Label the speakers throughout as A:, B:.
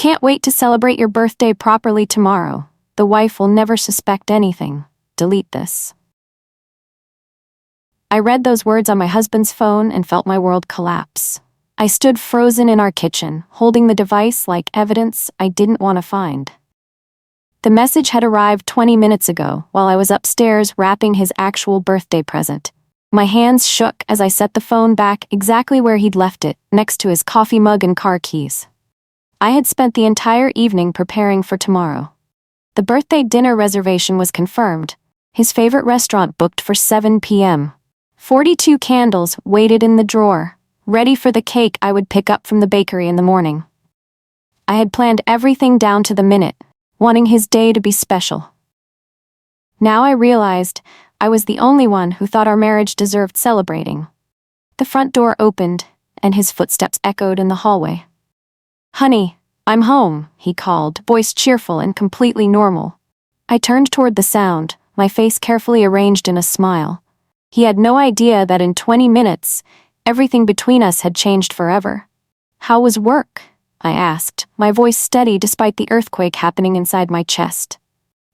A: can't wait to celebrate your birthday properly tomorrow. The wife will never suspect anything. Delete this. I read those words on my husband's phone and felt my world collapse. I stood frozen in our kitchen, holding the device like evidence I didn't want to find. The message had arrived 20 minutes ago while I was upstairs wrapping his actual birthday present. My hands shook as I set the phone back exactly where he'd left it, next to his coffee mug and car keys. I had spent the entire evening preparing for tomorrow. The birthday dinner reservation was confirmed, his favorite restaurant booked for 7 p.m. 42 candles waited in the drawer, ready for the cake I would pick up from the bakery in the morning. I had planned everything down to the minute, wanting his day to be special. Now I realized I was the only one who thought our marriage deserved celebrating. The front door opened, and his footsteps echoed in the hallway. "Honey, I'm home," he called, voice cheerful and completely normal. I turned toward the sound, my face carefully arranged in a smile. He had no idea that in 20 minutes, everything between us had changed forever. "How was work?" I asked, my voice steady despite the earthquake happening inside my chest.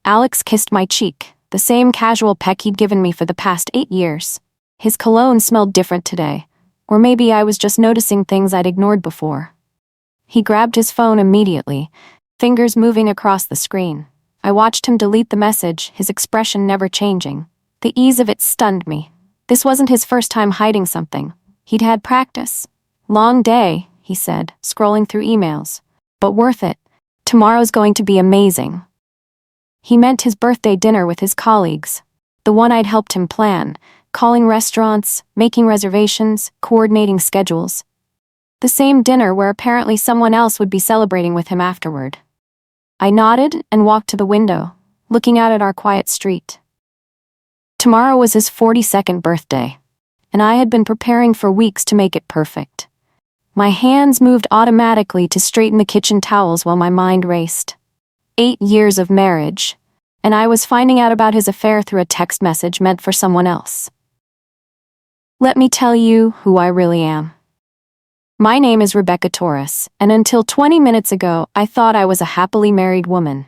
A: Alex kissed my cheek, the same casual peck he'd given me for the past 8 years. His cologne smelled different today, or maybe I was just noticing things I'd ignored before. He grabbed his phone immediately, fingers moving across the screen. I watched him delete the message, his expression never changing. The ease of it stunned me. This wasn't his first time hiding something. He'd had practice. "Long day," he said, scrolling through emails. "But worth it. Tomorrow's going to be amazing." He meant his birthday dinner with his colleagues. The one I'd helped him plan, calling restaurants, making reservations, coordinating schedules. The same dinner where apparently someone else would be celebrating with him afterward. I nodded and walked to the window, looking out at our quiet street. Tomorrow was his 42nd birthday, and I had been preparing for weeks to make it perfect. My hands moved automatically to straighten the kitchen towels while my mind raced. 8 years of marriage, and I was finding out about his affair through a text message meant for someone else. Let me tell you who I really am. My name is Rebecca Torres, and until 20 minutes ago, I thought I was a happily married woman.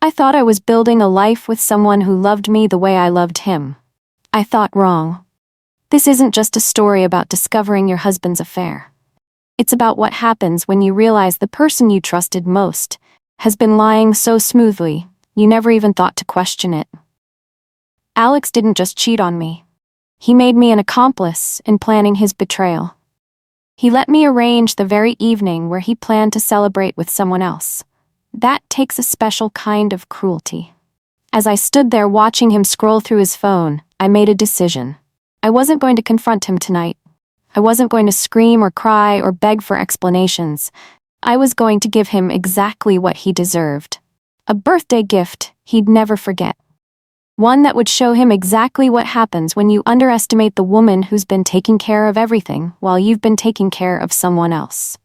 A: I thought I was building a life with someone who loved me the way I loved him. I thought wrong. This isn't just a story about discovering your husband's affair. It's about what happens when you realize the person you trusted most has been lying so smoothly, you never even thought to question it. Alex didn't just cheat on me. He made me an accomplice in planning his betrayal. He let me arrange the very evening where he planned to celebrate with someone else. That takes a special kind of cruelty. As I stood there watching him scroll through his phone, I made a decision. I wasn't going to confront him tonight. I wasn't going to scream or cry or beg for explanations. I was going to give him exactly what he deserved. A birthday gift he'd never forget. One that would show him exactly what happens when you underestimate the woman who's been taking care of everything while you've been taking care of someone else.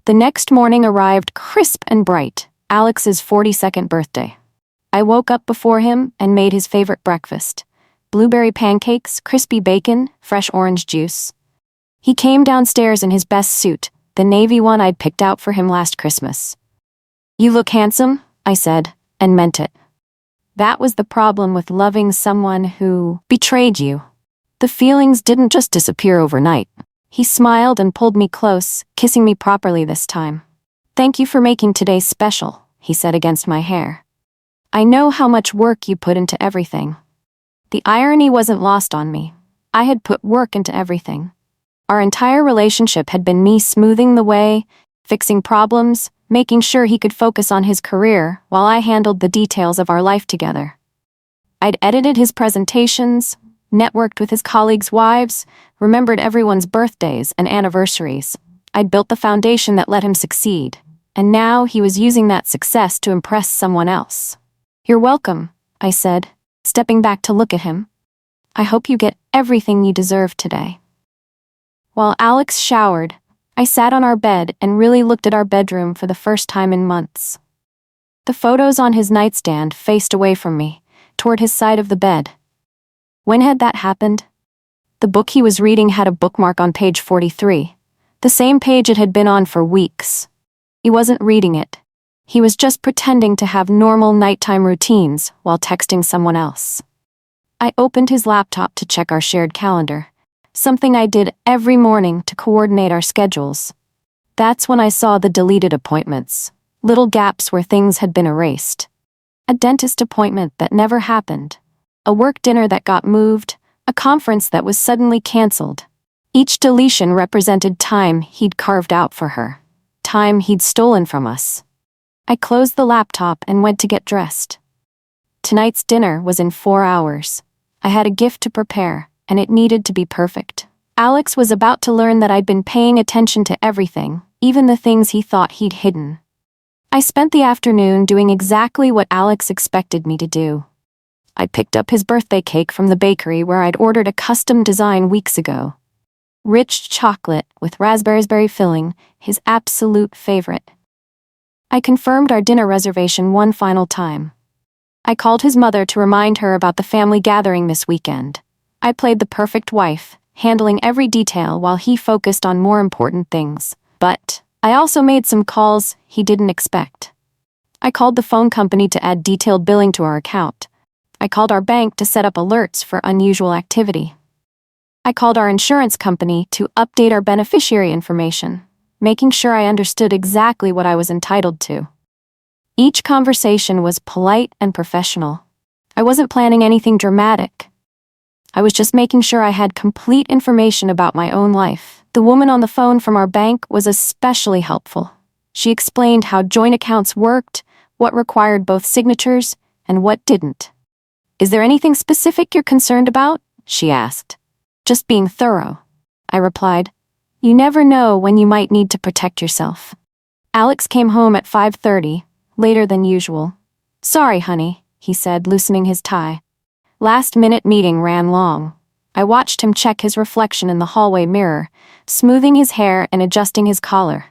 A: The next morning arrived crisp and bright, Alex's 42nd birthday. I woke up before him and made his favorite breakfast. Blueberry pancakes, crispy bacon, fresh orange juice. He came downstairs in his best suit, the navy one I'd picked out for him last Christmas. "You look handsome," I said, and meant it. That was the problem with loving someone who betrayed you. The feelings didn't just disappear overnight. He smiled and pulled me close, kissing me properly this time. "Thank you for making today special," he said against my hair. "I know how much work you put into everything." The irony wasn't lost on me. I had put work into everything. Our entire relationship had been me smoothing the way, fixing problems, making sure he could focus on his career while I handled the details of our life together. I'd edited his presentations, networked with his colleagues' wives, remembered everyone's birthdays and anniversaries. I'd built the foundation that let him succeed, and now he was using that success to impress someone else. "You're welcome," I said, stepping back to look at him. "I hope you get everything you deserve today." While Alex showered, I sat on our bed and really looked at our bedroom for the first time in months. The photos on his nightstand faced away from me, toward his side of the bed. When had that happened? The book he was reading had a bookmark on page 43, the same page it had been on for weeks. He wasn't reading it. He was just pretending to have normal nighttime routines while texting someone else. I opened his laptop to check our shared calendar, something I did every morning to coordinate our schedules. That's when I saw the deleted appointments, little gaps where things had been erased. A dentist appointment that never happened, a work dinner that got moved, a conference that was suddenly canceled. Each deletion represented time he'd carved out for her, time he'd stolen from us. I closed the laptop and went to get dressed. Tonight's dinner was in 4 hours. I had a gift to prepare, and it needed to be perfect. Alex was about to learn that I'd been paying attention to everything, even the things he thought he'd hidden. I spent the afternoon doing exactly what Alex expected me to do. I picked up his birthday cake from the bakery where I'd ordered a custom design weeks ago. Rich chocolate with raspberry filling, his absolute favorite. I confirmed our dinner reservation one final time. I called his mother to remind her about the family gathering this weekend. I played the perfect wife, handling every detail while he focused on more important things. But I also made some calls he didn't expect. I called the phone company to add detailed billing to our account. I called our bank to set up alerts for unusual activity. I called our insurance company to update our beneficiary information, making sure I understood exactly what I was entitled to. Each conversation was polite and professional. I wasn't planning anything dramatic. I was just making sure I had complete information about my own life. The woman on the phone from our bank was especially helpful. She explained how joint accounts worked, what required both signatures, and what didn't. "Is there anything specific you're concerned about?" she asked. "Just being thorough," I replied. "You never know when you might need to protect yourself." Alex came home at 5:30, later than usual. "Sorry, honey," he said, loosening his tie. Last-minute meeting ran long. I watched him check his reflection in the hallway mirror, smoothing his hair and adjusting his collar.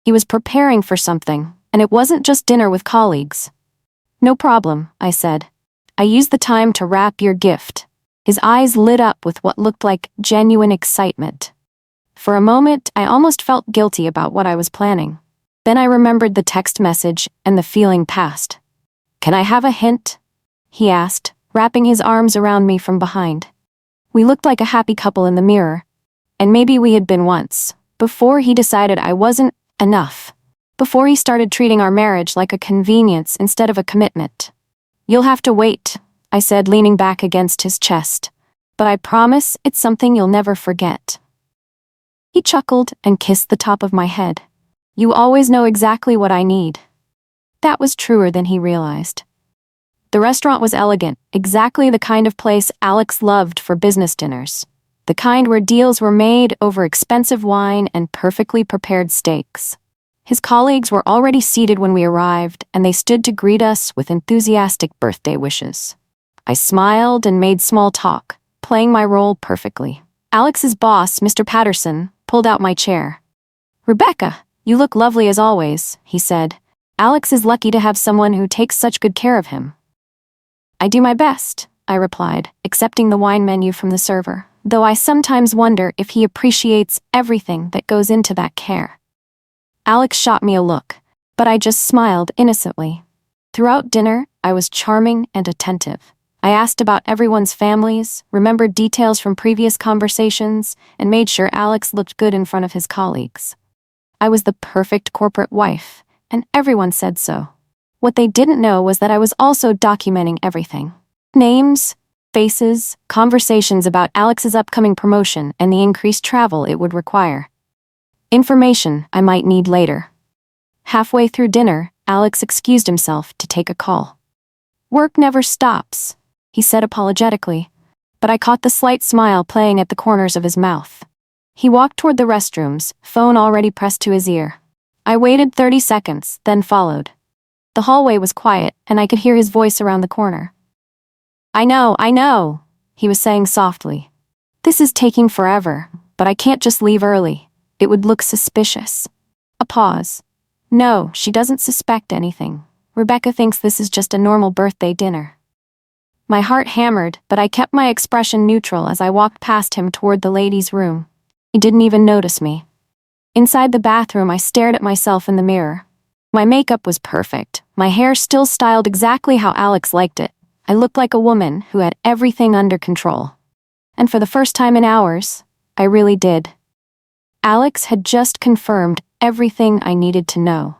A: He was preparing for something, and it wasn't just dinner with colleagues. "No problem," I said. "I used the time to wrap your gift." His eyes lit up with what looked like genuine excitement. For a moment, I almost felt guilty about what I was planning. Then I remembered the text message, and the feeling passed. "Can I have a hint?" he asked, wrapping his arms around me from behind. We looked like a happy couple in the mirror, and maybe we had been once, before he decided I wasn't enough, before he started treating our marriage like a convenience instead of a commitment. "You'll have to wait," I said, leaning back against his chest, "but I promise it's something you'll never forget." He chuckled and kissed the top of my head. "You always know exactly what I need." That was truer than he realized. The restaurant was elegant, exactly the kind of place Alex loved for business dinners. The kind where deals were made over expensive wine and perfectly prepared steaks. His colleagues were already seated when we arrived, and they stood to greet us with enthusiastic birthday wishes. I smiled and made small talk, playing my role perfectly. Alex's boss, Mr. Patterson, pulled out my chair. "Rebecca, you look lovely as always," he said. "Alex is lucky to have someone who takes such good care of him." "I do my best," I replied, accepting the wine menu from the server, though I sometimes wonder if he appreciates everything that goes into that care. Alex shot me a look, but I just smiled innocently. Throughout dinner, I was charming and attentive. I asked about everyone's families, remembered details from previous conversations, and made sure Alex looked good in front of his colleagues. I was the perfect corporate wife, and everyone said so. What they didn't know was that I was also documenting everything. Names, faces, conversations about Alex's upcoming promotion and the increased travel it would require. Information I might need later. Halfway through dinner, Alex excused himself to take a call. "Work never stops," he said apologetically, but I caught the slight smile playing at the corners of his mouth. He walked toward the restrooms, phone already pressed to his ear. I waited 30 seconds, then followed. The hallway was quiet, and I could hear his voice around the corner. I know, he was saying softly. "This is taking forever, but I can't just leave early. It would look suspicious." A pause. "No, she doesn't suspect anything. Rebecca thinks this is just a normal birthday dinner." My heart hammered, but I kept my expression neutral as I walked past him toward the ladies' room. He didn't even notice me. Inside the bathroom, I stared at myself in the mirror. My makeup was perfect, my hair still styled exactly how Alex liked it. I looked like a woman who had everything under control. And for the first time in hours, I really did. Alex had just confirmed everything I needed to know.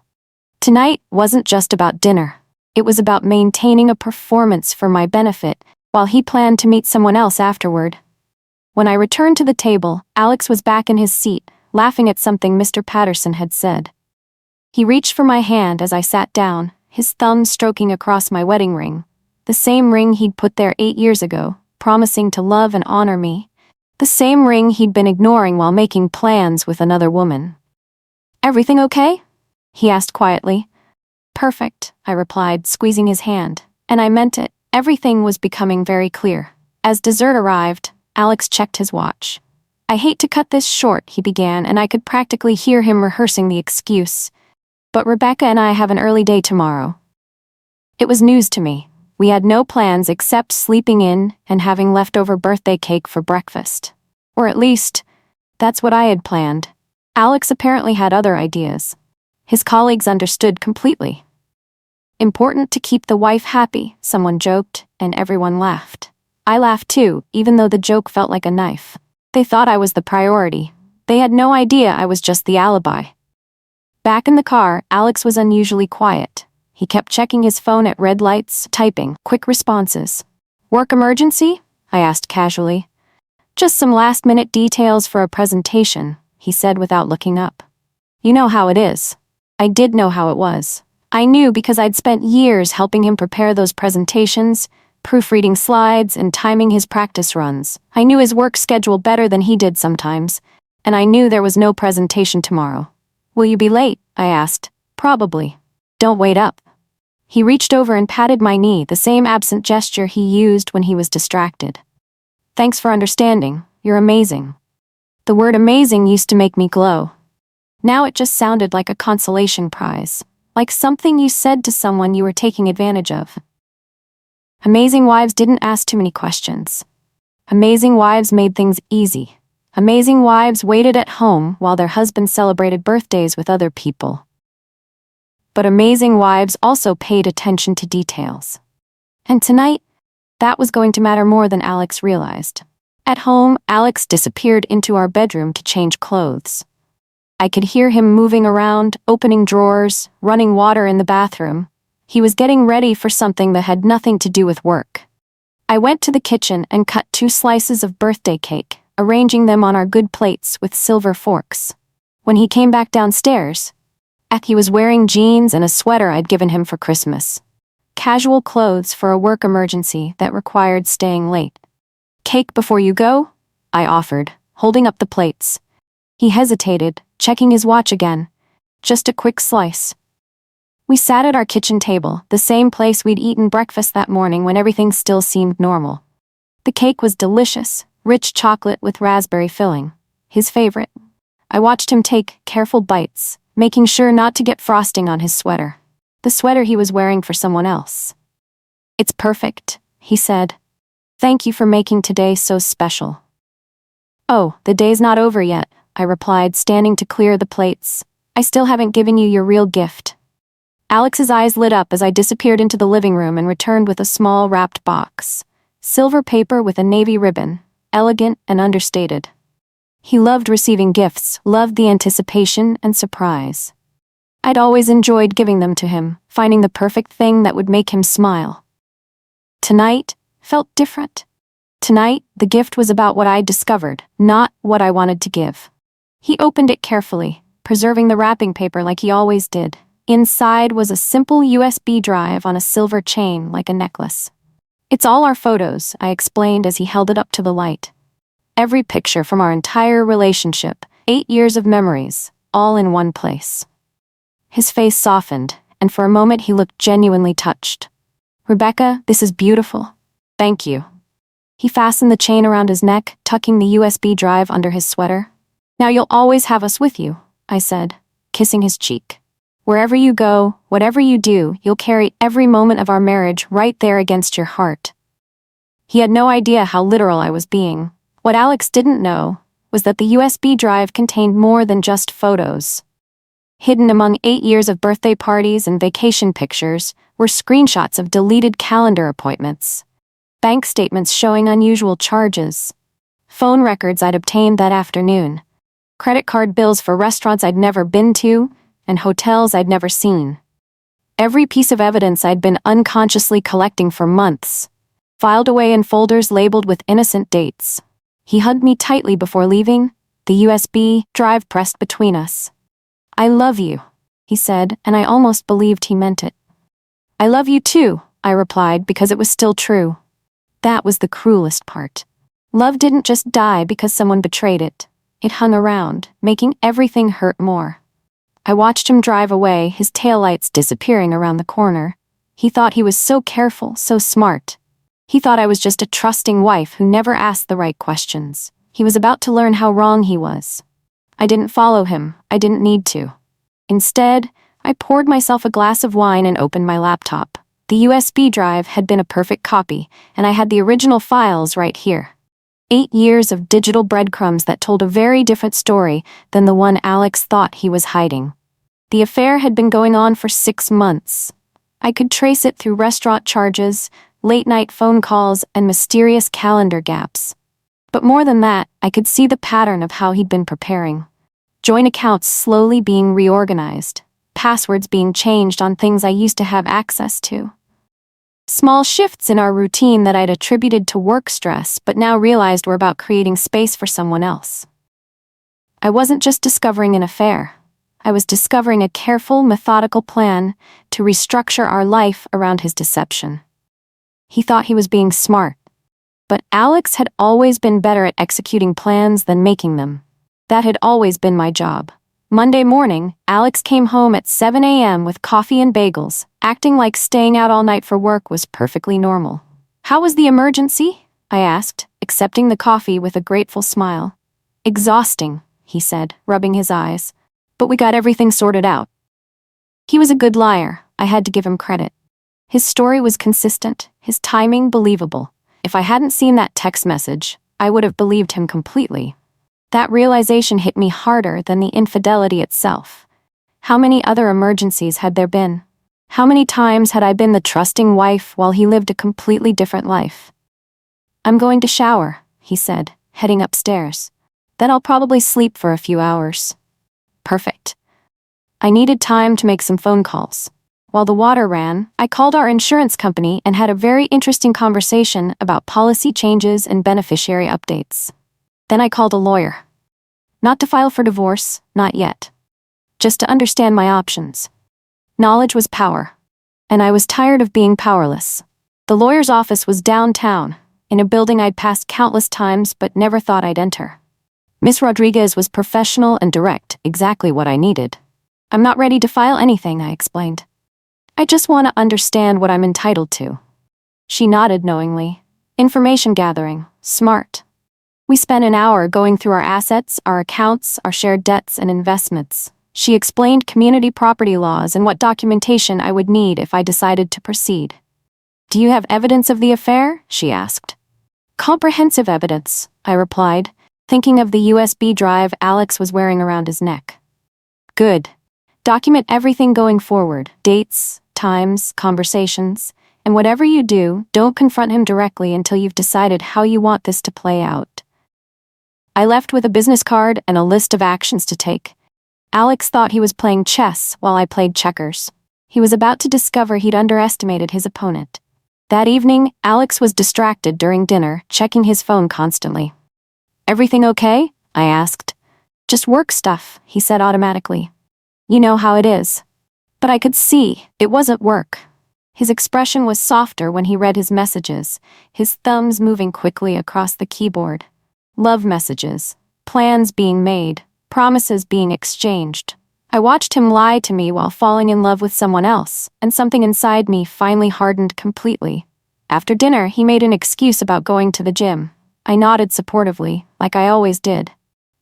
A: Tonight wasn't just about dinner. It was about maintaining a performance for my benefit, while he planned to meet someone else afterward. When I returned to the table, Alex was back in his seat, laughing at something Mr. Patterson had said. He reached for my hand as I sat down, his thumb stroking across my wedding ring, the same ring he'd put there 8 years ago, promising to love and honor me, the same ring he'd been ignoring while making plans with another woman. "Everything okay?" he asked quietly. "Perfect," I replied, squeezing his hand, and I meant it. Everything was becoming very clear. As dessert arrived, Alex checked his watch. "I hate to cut this short," he began, and I could practically hear him rehearsing the excuse. "But Rebecca and I have an early day tomorrow." It was news to me. We had no plans except sleeping in and having leftover birthday cake for breakfast. Or at least, that's what I had planned. Alex apparently had other ideas. His colleagues understood completely. "Important to keep the wife happy," someone joked, and everyone laughed. I laughed too, even though the joke felt like a knife. They thought I was the priority. They had no idea I was just the alibi. Back in the car, Alex was unusually quiet. He kept checking his phone at red lights, typing quick responses. "Work emergency?" I asked casually. "Just some last-minute details for a presentation," he said without looking up. You know how it is. I did know how it was. I knew because I'd spent years helping him prepare those presentations, proofreading slides and timing his practice runs. I knew his work schedule better than he did sometimes, and I knew there was no presentation tomorrow. "Will you be late?" I asked. "Probably." "Don't wait up." He reached over and patted my knee, the same absent gesture he used when he was distracted. "Thanks for understanding. You're amazing." The word amazing used to make me glow. Now it just sounded like a consolation prize, like something you said to someone you were taking advantage of. Amazing wives didn't ask too many questions. Amazing wives made things easy. Amazing wives waited at home while their husbands celebrated birthdays with other people. But amazing wives also paid attention to details. And tonight, that was going to matter more than Alex realized. At home, Alex disappeared into our bedroom to change clothes. I could hear him moving around, opening drawers, running water in the bathroom. He was getting ready for something that had nothing to do with work. I went to the kitchen and cut 2 slices of birthday cake, arranging them on our good plates with silver forks. When he came back downstairs, he was wearing jeans and a sweater I'd given him for Christmas. Casual clothes for a work emergency that required staying late. "Cake before you go?" I offered, holding up the plates. He hesitated, checking his watch again. "Just a quick slice." We sat at our kitchen table, the same place we'd eaten breakfast that morning when everything still seemed normal. The cake was delicious, rich chocolate with raspberry filling, his favorite. I watched him take careful bites, making sure not to get frosting on his sweater. The sweater he was wearing for someone else. "It's perfect," he said. "Thank you for making today so special." "Oh, the day's not over yet," I replied, standing to clear the plates. "I still haven't given you your real gift." Alex's eyes lit up as I disappeared into the living room and returned with a small wrapped box. Silver paper with a navy ribbon, elegant and understated. He loved receiving gifts, loved the anticipation and surprise. I'd always enjoyed giving them to him, finding the perfect thing that would make him smile. Tonight felt different. Tonight, the gift was about what I'd discovered, not what I wanted to give. He opened it carefully, preserving the wrapping paper like he always did. Inside was a simple USB drive on a silver chain like a necklace. "It's all our photos," I explained as he held it up to the light. "Every picture from our entire relationship, 8 years of memories, all in one place." His face softened, and for a moment he looked genuinely touched. "Rebecca, this is beautiful. Thank you." He fastened the chain around his neck, tucking the USB drive under his sweater. "Now you'll always have us with you," I said, kissing his cheek. "Wherever you go, whatever you do, you'll carry every moment of our marriage right there against your heart." He had no idea how literal I was being. What Alex didn't know was that the USB drive contained more than just photos. Hidden among 8 years of birthday parties and vacation pictures were screenshots of deleted calendar appointments, bank statements showing unusual charges, phone records I'd obtained that afternoon, credit card bills for restaurants I'd never been to, and hotels I'd never seen. Every piece of evidence I'd been unconsciously collecting for months, filed away in folders labeled with innocent dates. He hugged me tightly before leaving, the USB drive pressed between us. "I love you," he said, and I almost believed he meant it. "I love you too," I replied because it was still true. That was the cruelest part. Love didn't just die because someone betrayed it. It hung around, making everything hurt more. I watched him drive away, his taillights disappearing around the corner. He thought he was so careful, so smart. He thought I was just a trusting wife who never asked the right questions. He was about to learn how wrong he was. I didn't follow him. I didn't need to. Instead, I poured myself a glass of wine and opened my laptop. The USB drive had been a perfect copy, and I had the original files right here. 8 years of digital breadcrumbs that told a very different story than the one Alex thought he was hiding. The affair had been going on for 6 months. I could trace it through restaurant charges, late-night phone calls, and mysterious calendar gaps. But more than that, I could see the pattern of how he'd been preparing. Joint accounts slowly being reorganized, passwords being changed on things I used to have access to. Small shifts in our routine that I'd attributed to work stress but now realized were about creating space for someone else. I wasn't just discovering an affair. I was discovering a careful, methodical plan to restructure our life around his deception. He thought he was being smart, but Alex had always been better at executing plans than making them. That had always been my job. Monday morning, Alex came home at 7 a.m. with coffee and bagels, acting like staying out all night for work was perfectly normal. "How was the emergency?" I asked, accepting the coffee with a grateful smile. "Exhausting," he said, rubbing his eyes. "But we got everything sorted out." He was a good liar. I had to give him credit. His story was consistent, his timing believable. If I hadn't seen that text message, I would have believed him completely. That realization hit me harder than the infidelity itself. How many other emergencies had there been? How many times had I been the trusting wife while he lived a completely different life? "I'm going to shower," he said, heading upstairs. "Then I'll probably sleep for a few hours." Perfect. I needed time to make some phone calls. While the water ran, I called our insurance company and had a very interesting conversation about policy changes and beneficiary updates. Then I called a lawyer. Not to file for divorce, not yet. Just to understand my options. Knowledge was power, and I was tired of being powerless. The lawyer's office was downtown, in a building I'd passed countless times but never thought I'd enter. Miss Rodriguez was professional and direct, exactly what I needed. "I'm not ready to file anything," I explained. "I just want to understand what I'm entitled to." She nodded knowingly. "Information gathering, smart." We spent an hour going through our assets, our accounts, our shared debts and investments. She explained community property laws and what documentation I would need if I decided to proceed. "Do you have evidence of the affair?" she asked. "Comprehensive evidence," I replied, thinking of the USB drive Alex was wearing around his neck. "Good. Document everything going forward, dates, times, conversations, and whatever you do, don't confront him directly until you've decided how you want this to play out." I left with a business card and a list of actions to take. Alex thought he was playing chess while I played checkers. He was about to discover he'd underestimated his opponent. That evening, Alex was distracted during dinner, checking his phone constantly. "Everything okay?" I asked. "Just work stuff," he said automatically. "You know how it is." But I could see it wasn't work. His expression was softer when he read his messages, his thumbs moving quickly across the keyboard. Love messages, plans being made, promises being exchanged. I watched him lie to me while falling in love with someone else, and something inside me finally hardened completely. After dinner, he made an excuse about going to the gym. I nodded supportively, like I always did.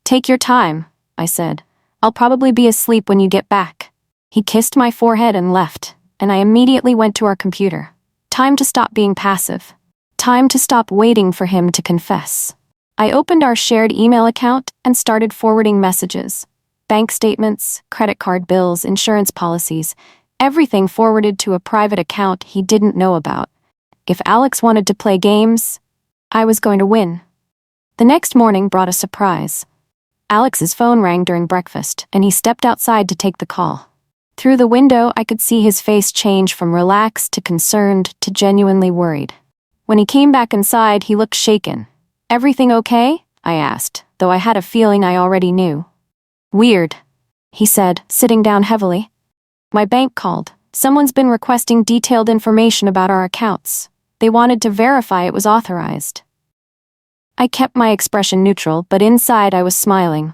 A: "Take your time," I said. "I'll probably be asleep when you get back." He kissed my forehead and left, and I immediately went to our computer. Time to stop being passive. Time to stop waiting for him to confess. I opened our shared email account and started forwarding messages. Bank statements, credit card bills, insurance policies, everything forwarded to a private account he didn't know about. If Alex wanted to play games, I was going to win. The next morning brought a surprise. Alex's phone rang during breakfast, and he stepped outside to take the call. Through the window, I could see his face change from relaxed to concerned to genuinely worried. When he came back inside, he looked shaken. "Everything okay?" I asked, though I had a feeling I already knew. "Weird," he said, sitting down heavily. "My bank called. Someone's been requesting detailed information about our accounts. They wanted to verify it was authorized." I kept my expression neutral, but inside I was smiling.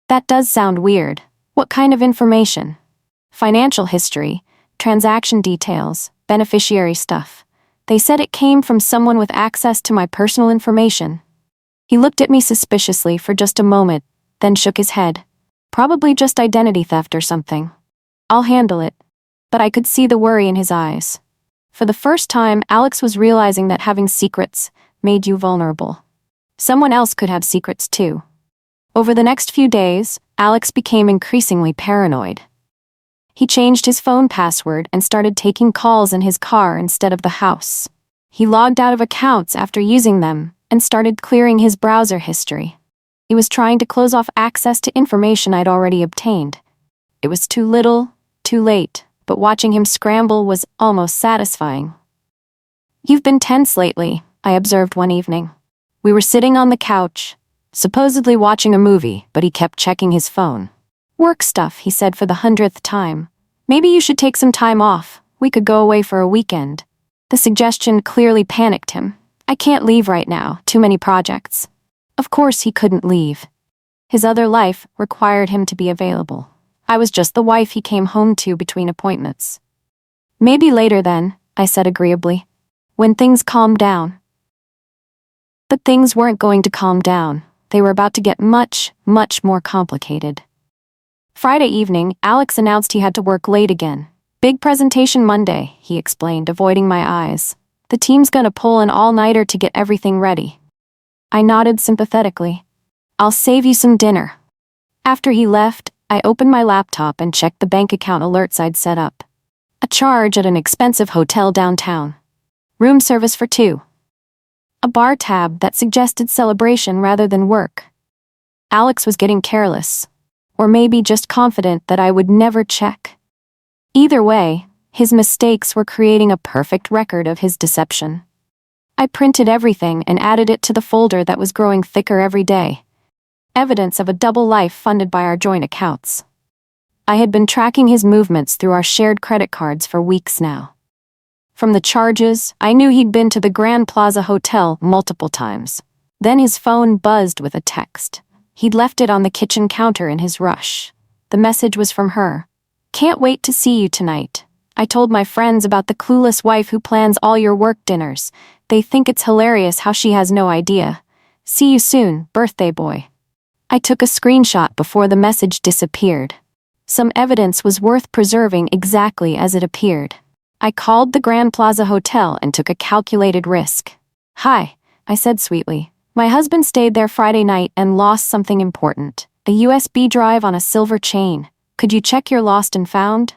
A: "That does sound weird. What kind of information?" "Financial history, transaction details, beneficiary stuff. They said it came from someone with access to my personal information." He looked at me suspiciously for just a moment, then shook his head. "Probably just identity theft or something. I'll handle it." But I could see the worry in his eyes. For the first time, Alex was realizing that having secrets made you vulnerable. Someone else could have secrets too. Over the next few days, Alex became increasingly paranoid. He changed his phone password and started taking calls in his car instead of the house. He logged out of accounts after using them and started clearing his browser history. He was trying to close off access to information I'd already obtained. It was too little, too late, but watching him scramble was almost satisfying. "You've been tense lately," I observed one evening. We were sitting on the couch, supposedly watching a movie, but he kept checking his phone. "Work stuff," he said for the 100th time. "Maybe you should take some time off. We could go away for a weekend." The suggestion clearly panicked him. "I can't leave right now, too many projects." Of course he couldn't leave. His other life required him to be available. I was just the wife he came home to between appointments. "Maybe later then," I said agreeably. "When things calm down." But things weren't going to calm down. They were about to get much, much more complicated. Friday evening, Alex announced he had to work late again. "Big presentation Monday," he explained, avoiding my eyes. "The team's gonna pull an all-nighter to get everything ready." I nodded sympathetically. "I'll save you some dinner." After he left, I opened my laptop and checked the bank account alerts I'd set up. A charge at an expensive hotel downtown. Room service for two. A bar tab that suggested celebration rather than work. Alex was getting careless. Or maybe just confident that I would never check. Either way, his mistakes were creating a perfect record of his deception. I printed everything and added it to the folder that was growing thicker every day. Evidence of a double life funded by our joint accounts. I had been tracking his movements through our shared credit cards for weeks now. From the charges, I knew he'd been to the Grand Plaza Hotel multiple times. Then his phone buzzed with a text. He'd left it on the kitchen counter in his rush. The message was from her. "Can't wait to see you tonight. I told my friends about the clueless wife who plans all your work dinners. They think it's hilarious how she has no idea. See you soon, birthday boy." I took a screenshot before the message disappeared. Some evidence was worth preserving exactly as it appeared. I called the Grand Plaza Hotel and took a calculated risk. "Hi," I said sweetly. "My husband stayed there Friday night and lost something important. A USB drive on a silver chain. Could you check your lost and found?"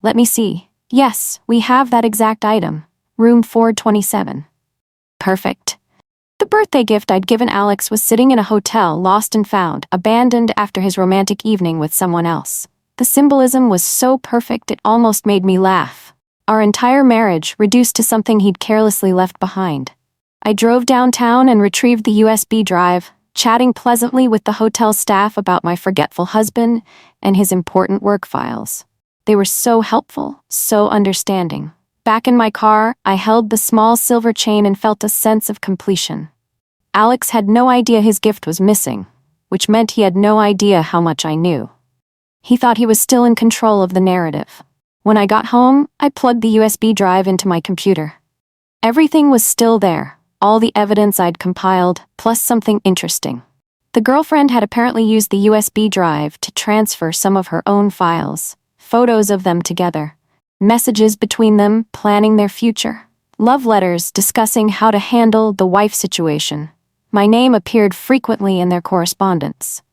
A: "Let me see. Yes, we have that exact item. Room 427. "Perfect." The birthday gift I'd given Alex was sitting in a hotel, lost and found, abandoned after his romantic evening with someone else. The symbolism was so perfect it almost made me laugh. Our entire marriage reduced to something he'd carelessly left behind. I drove downtown and retrieved the USB drive, chatting pleasantly with the hotel staff about my forgetful husband and his important work files. They were so helpful, so understanding. Back in my car, I held the small silver chain and felt a sense of completion. Alex had no idea his gift was missing, which meant he had no idea how much I knew. He thought he was still in control of the narrative. When I got home, I plugged the USB drive into my computer. Everything was still there, all the evidence I'd compiled, plus something interesting. The girlfriend had apparently used the USB drive to transfer some of her own files, photos of them together, messages between them planning their future, love letters discussing how to handle the wife situation, My name appeared frequently in their correspondence.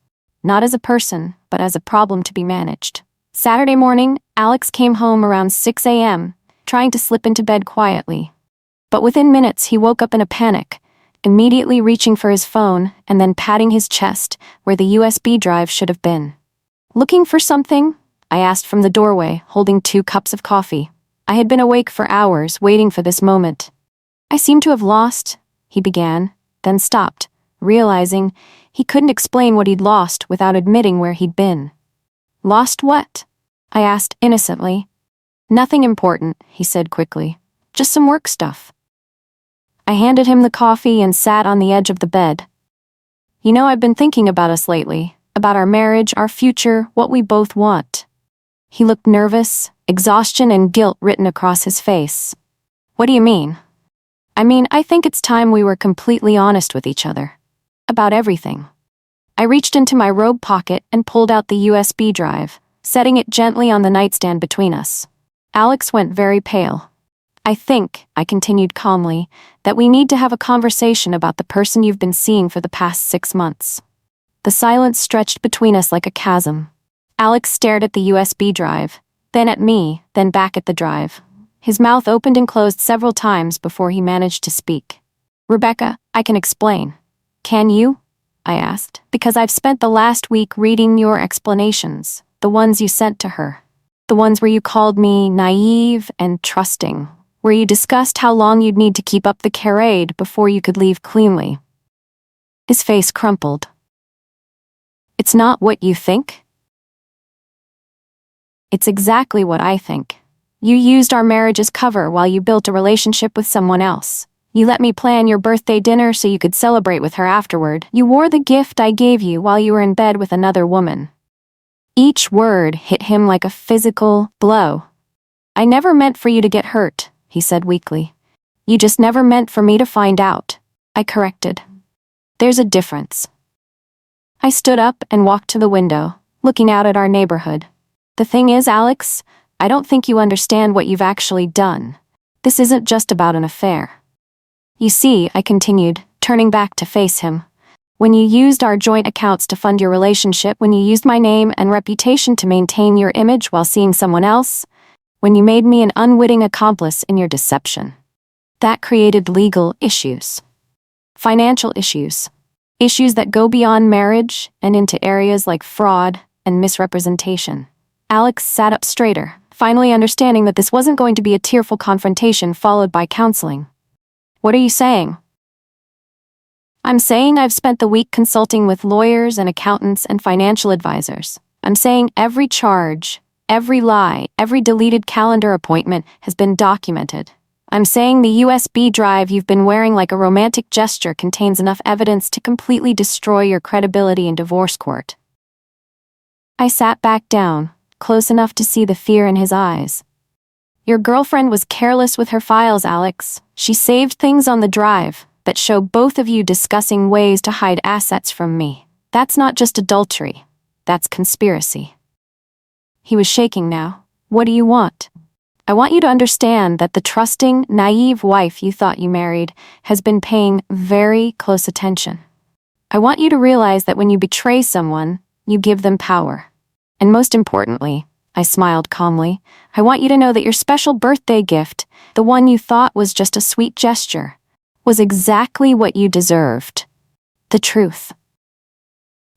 A: Not as a person, but as a problem to be managed. Saturday morning, Alex came home around 6 a.m., trying to slip into bed quietly. But within minutes, he woke up in a panic, immediately reaching for his phone and then patting his chest where the USB drive should have been. "Looking for something?" I asked from the doorway, holding 2 cups of coffee. I had been awake for hours, waiting for this moment. "I seem to have lost," he began, then stopped, realizing he couldn't explain what he'd lost without admitting where he'd been. "Lost what?" I asked innocently. "Nothing important," he said quickly. "Just some work stuff." I handed him the coffee and sat on the edge of the bed. "You know, I've been thinking about us lately, about our marriage, our future, what we both want." He looked nervous, exhaustion and guilt written across his face. "What do you mean?" "I mean, I think it's time we were completely honest with each other. About everything." I reached into my robe pocket and pulled out the USB drive, setting it gently on the nightstand between us. Alex went very pale. "I think," I continued calmly, "that we need to have a conversation about the person you've been seeing for the past 6 months." The silence stretched between us like a chasm. Alex stared at the USB drive, then at me, then back at the drive. His mouth opened and closed several times before he managed to speak. "Rebecca, I can explain." "Can you?" I asked, "because I've spent the last week reading your explanations, the ones you sent to her. The ones where you called me naive and trusting, where you discussed how long you'd need to keep up the charade before you could leave cleanly." His face crumpled. "It's not what you think?" "It's exactly what I think. You used our marriage as cover while you built a relationship with someone else. You let me plan your birthday dinner so you could celebrate with her afterward. You wore the gift I gave you while you were in bed with another woman." Each word hit him like a physical blow. "I never meant for you to get hurt," he said weakly. "You just never meant for me to find out," I corrected. "There's a difference." I stood up and walked to the window, looking out at our neighborhood. "The thing is, Alex, I don't think you understand what you've actually done. This isn't just about an affair. You see," I continued, turning back to face him, "when you used our joint accounts to fund your relationship, when you used my name and reputation to maintain your image while seeing someone else, when you made me an unwitting accomplice in your deception, that created legal issues, financial issues, issues that go beyond marriage and into areas like fraud and misrepresentation." Alex sat up straighter, finally understanding that this wasn't going to be a tearful confrontation followed by counseling. "What are you saying?" "I'm saying I've spent the week consulting with lawyers and accountants and financial advisors. I'm saying every charge, every lie, every deleted calendar appointment has been documented. I'm saying the USB drive you've been wearing like a romantic gesture contains enough evidence to completely destroy your credibility in divorce court." I sat back down, close enough to see the fear in his eyes. "Your girlfriend was careless with her files, Alex. She saved things on the drive that show both of you discussing ways to hide assets from me. That's not just adultery. That's conspiracy." He was shaking now. "What do you want?" "I want you to understand that the trusting, naive wife you thought you married has been paying very close attention. I want you to realize that when you betray someone, you give them power. And most importantly," I smiled calmly, "I want you to know that your special birthday gift, the one you thought was just a sweet gesture, was exactly what you deserved. The truth."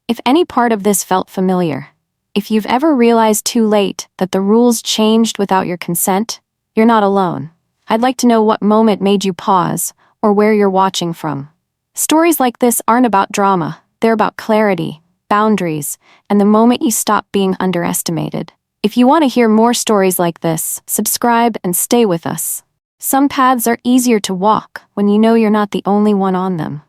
A: If any part of this felt familiar, if you've ever realized too late that the rules changed without your consent, you're not alone. I'd like to know what moment made you pause, or where you're watching from. Stories like this aren't about drama, they're about clarity, boundaries, and the moment you stop being underestimated. If you want to hear more stories like this, subscribe and stay with us. Some paths are easier to walk when you know you're not the only one on them.